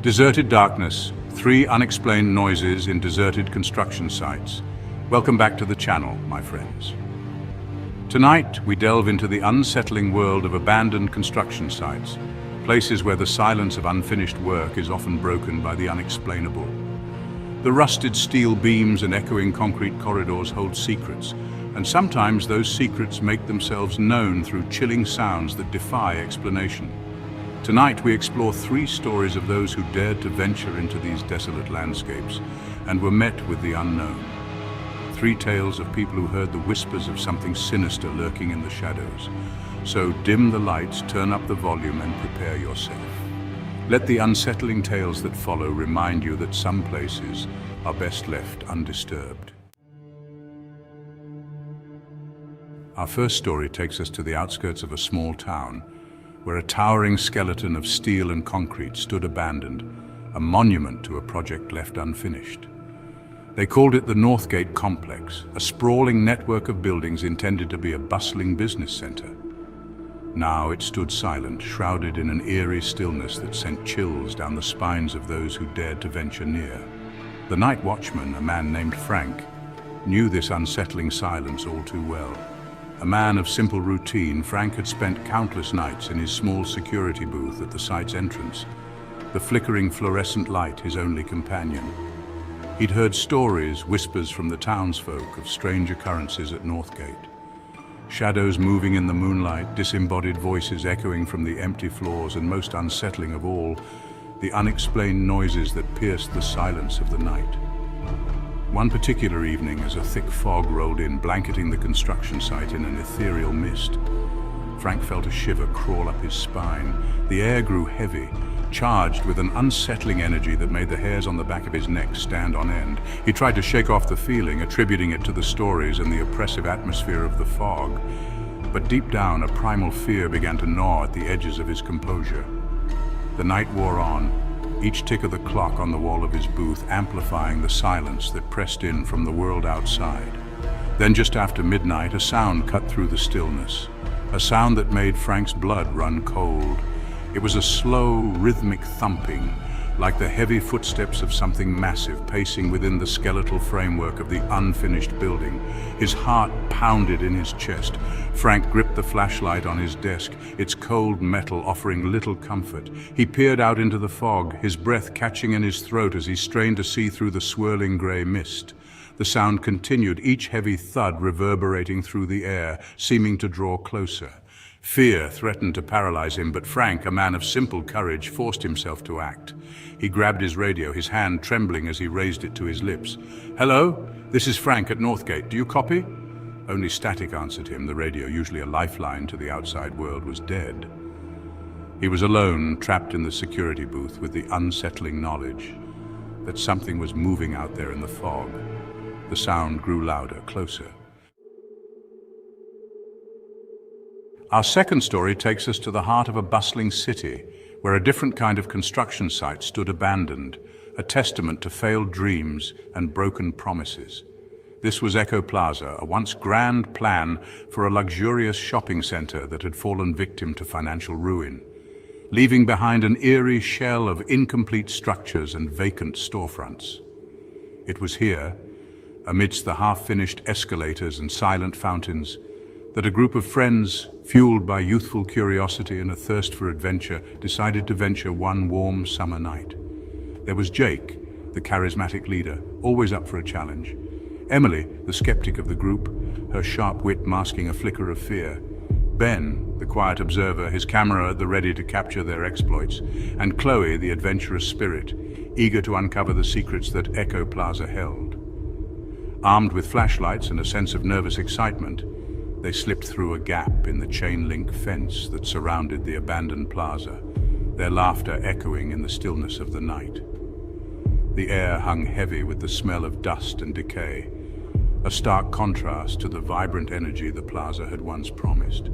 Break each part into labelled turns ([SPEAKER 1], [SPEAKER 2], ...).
[SPEAKER 1] Deserted darkness, 3 unexplained noises in deserted construction sites. Welcome back to the channel, my friends. Tonight, we delve into the unsettling world of abandoned construction sites, places where the silence of unfinished work is often broken by the unexplainable. The rusted steel beams and echoing concrete corridors hold secrets, and sometimes those secrets make themselves known through chilling sounds that defy explanation. Tonight we explore 3 stories of those who dared to venture into these desolate landscapes and were met with the unknown. 3 tales of people who heard the whispers of something sinister lurking in the shadows. So dim the lights, turn up the volume and prepare yourself. Let the unsettling tales that follow remind you that some places are best left undisturbed. Our first story takes us to the outskirts of a small town, where a towering skeleton of steel and concrete stood abandoned, a monument to a project left unfinished. They called it the Northgate Complex, a sprawling network of buildings intended to be a bustling business center. Now it stood silent, shrouded in an eerie stillness that sent chills down the spines of those who dared to venture near. The night watchman, a man named Frank, knew this unsettling silence all too well. A man of simple routine, Frank had spent countless nights in his small security booth at the site's entrance, the flickering fluorescent light his only companion. He'd heard stories, whispers from the townsfolk of strange occurrences at Northgate. Shadows moving in the moonlight, disembodied voices echoing from the empty floors, and most unsettling of all, the unexplained noises that pierced the silence of the night. One particular evening, as a thick fog rolled in, blanketing the construction site in an ethereal mist, Frank felt a shiver crawl up his spine. The air grew heavy, charged with an unsettling energy that made the hairs on the back of his neck stand on end. He tried to shake off the feeling, attributing it to the stories and the oppressive atmosphere of the fog. But deep down, a primal fear began to gnaw at the edges of his composure. The night wore on, each tick of the clock on the wall of his booth amplifying the silence that pressed in from the world outside. Then just after midnight, a sound cut through the stillness, a sound that made Frank's blood run cold. It was a slow, rhythmic thumping, like the heavy footsteps of something massive pacing within the skeletal framework of the unfinished building. His heart pounded in his chest. Frank gripped the flashlight on his desk, its cold metal offering little comfort. He peered out into the fog, his breath catching in his throat as he strained to see through the swirling gray mist. The sound continued, each heavy thud reverberating through the air, seeming to draw closer. Fear threatened to paralyze him, but Frank, a man of simple courage, forced himself to act. He grabbed his radio, his hand trembling as he raised it to his lips. "Hello? This is Frank at Northgate. Do you copy?" Only static answered him. The radio, usually a lifeline to the outside world, was dead. He was alone, trapped in the security booth with the unsettling knowledge that something was moving out there in the fog. The sound grew louder, closer. Our second story takes us to the heart of a bustling city, where a different kind of construction site stood abandoned, a testament to failed dreams and broken promises. This was Echo Plaza, a once grand plan for a luxurious shopping center that had fallen victim to financial ruin, leaving behind an eerie shell of incomplete structures and vacant storefronts. It was here, amidst the half-finished escalators and silent fountains, that a group of friends, fueled by youthful curiosity and a thirst for adventure, decided to venture one warm summer night. There was Jake, the charismatic leader, always up for a challenge. Emily, the skeptic of the group, her sharp wit masking a flicker of fear. Ben, the quiet observer, his camera at the ready to capture their exploits. And Chloe, the adventurous spirit, eager to uncover the secrets that Echo Plaza held. Armed with flashlights and a sense of nervous excitement, they slipped through a gap in the chain-link fence that surrounded the abandoned plaza, their laughter echoing in the stillness of the night. The air hung heavy with the smell of dust and decay, a stark contrast to the vibrant energy the plaza had once promised.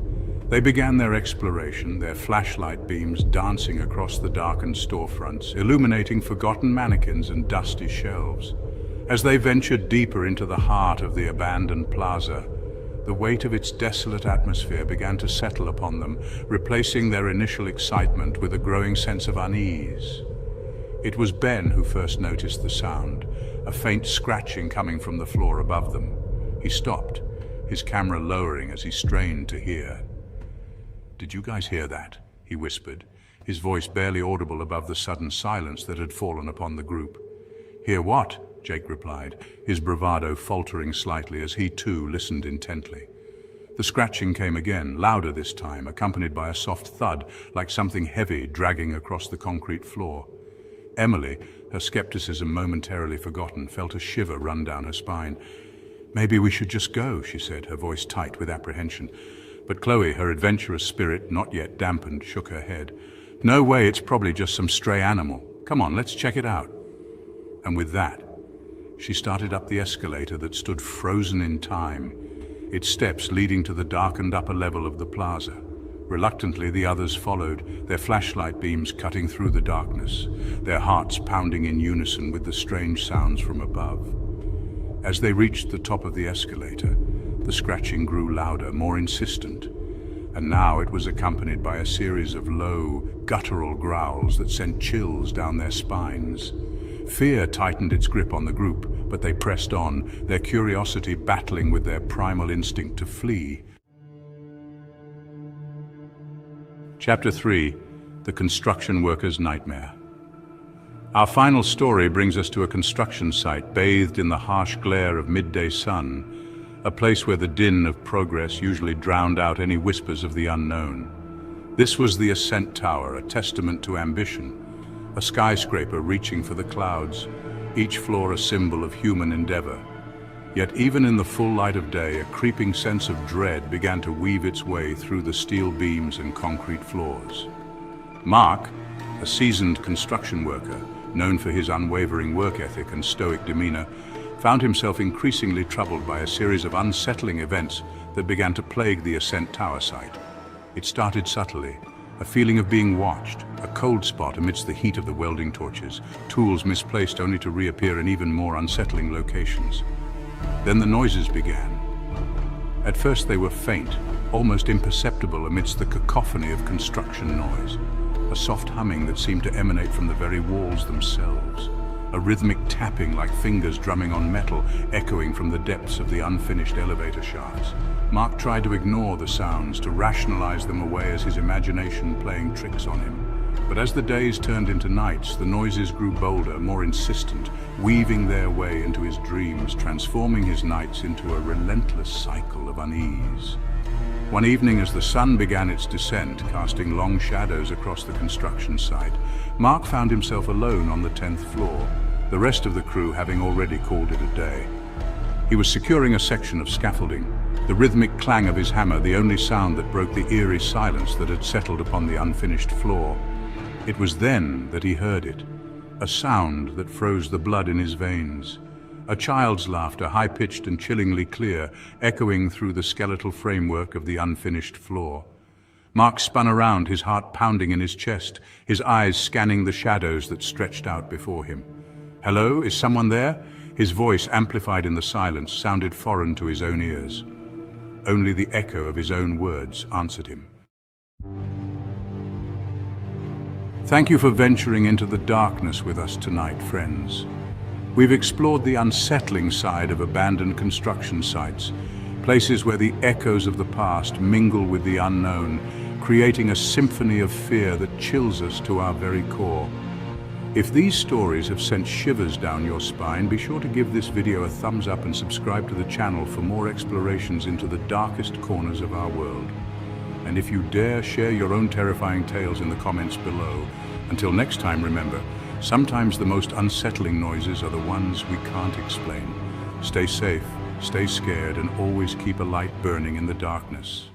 [SPEAKER 1] They began their exploration, their flashlight beams dancing across the darkened storefronts, illuminating forgotten mannequins and dusty shelves. As they ventured deeper into the heart of the abandoned plaza, the weight of its desolate atmosphere began to settle upon them, replacing their initial excitement with a growing sense of unease. It was Ben who first noticed the sound, a faint scratching coming from the floor above them. He stopped, his camera lowering as he strained to hear. "Did you guys hear that?" he whispered, his voice barely audible above the sudden silence that had fallen upon the group. "Hear what?" Jake replied, his bravado faltering slightly as he too listened intently. The scratching came again, louder this time, accompanied by a soft thud, like something heavy dragging across the concrete floor. Emily, her skepticism momentarily forgotten, felt a shiver run down her spine. "Maybe we should just go," she said, her voice tight with apprehension. But Chloe, her adventurous spirit not yet dampened, shook her head. "No way, it's probably just some stray animal. Come on, let's check it out." And with that, she started up the escalator that stood frozen in time, its steps leading to the darkened upper level of the plaza. Reluctantly, the others followed, their flashlight beams cutting through the darkness, their hearts pounding in unison with the strange sounds from above. As they reached the top of the escalator, the scratching grew louder, more insistent, and now it was accompanied by a series of low, guttural growls that sent chills down their spines. Fear tightened its grip on the group, but they pressed on, their curiosity battling with their primal instinct to flee. Chapter 3: The Construction Worker's Nightmare. Our final story brings us to a construction site bathed in the harsh glare of midday sun, a place where the din of progress usually drowned out any whispers of the unknown. This was the Ascent Tower, a testament to ambition, a skyscraper reaching for the clouds, each floor a symbol of human endeavor. Yet even in the full light of day, a creeping sense of dread began to weave its way through the steel beams and concrete floors. Mark, a seasoned construction worker, known for his unwavering work ethic and stoic demeanor, found himself increasingly troubled by a series of unsettling events that began to plague the Ascent Tower site. It started subtly, a feeling of being watched, a cold spot amidst the heat of the welding torches, tools misplaced only to reappear in even more unsettling locations. Then the noises began. At first they were faint, almost imperceptible amidst the cacophony of construction noise, a soft humming that seemed to emanate from the very walls themselves, a rhythmic tapping like fingers drumming on metal, echoing from the depths of the unfinished elevator shafts. Mark tried to ignore the sounds, to rationalize them away as his imagination playing tricks on him. But as the days turned into nights, the noises grew bolder, more insistent, weaving their way into his dreams, transforming his nights into a relentless cycle of unease. One evening, as the sun began its descent, casting long shadows across the construction site, Mark found himself alone on the 10th floor, the rest of the crew having already called it a day. He was securing a section of scaffolding, the rhythmic clang of his hammer the only sound that broke the eerie silence that had settled upon the unfinished floor. It was then that he heard it, a sound that froze the blood in his veins. A child's laughter, high-pitched and chillingly clear, echoing through the skeletal framework of the unfinished floor. Mark spun around, his heart pounding in his chest, his eyes scanning the shadows that stretched out before him. "Hello, is someone there?" His voice, amplified in the silence, sounded foreign to his own ears. Only the echo of his own words answered him. Thank you for venturing into the darkness with us tonight, friends. We've explored the unsettling side of abandoned construction sites, places where the echoes of the past mingle with the unknown, creating a symphony of fear that chills us to our very core. If these stories have sent shivers down your spine, be sure to give this video a thumbs up and subscribe to the channel for more explorations into the darkest corners of our world. And if you dare, share your own terrifying tales in the comments below. Until next time, remember, sometimes the most unsettling noises are the ones we can't explain. Stay safe, stay scared, and always keep a light burning in the darkness.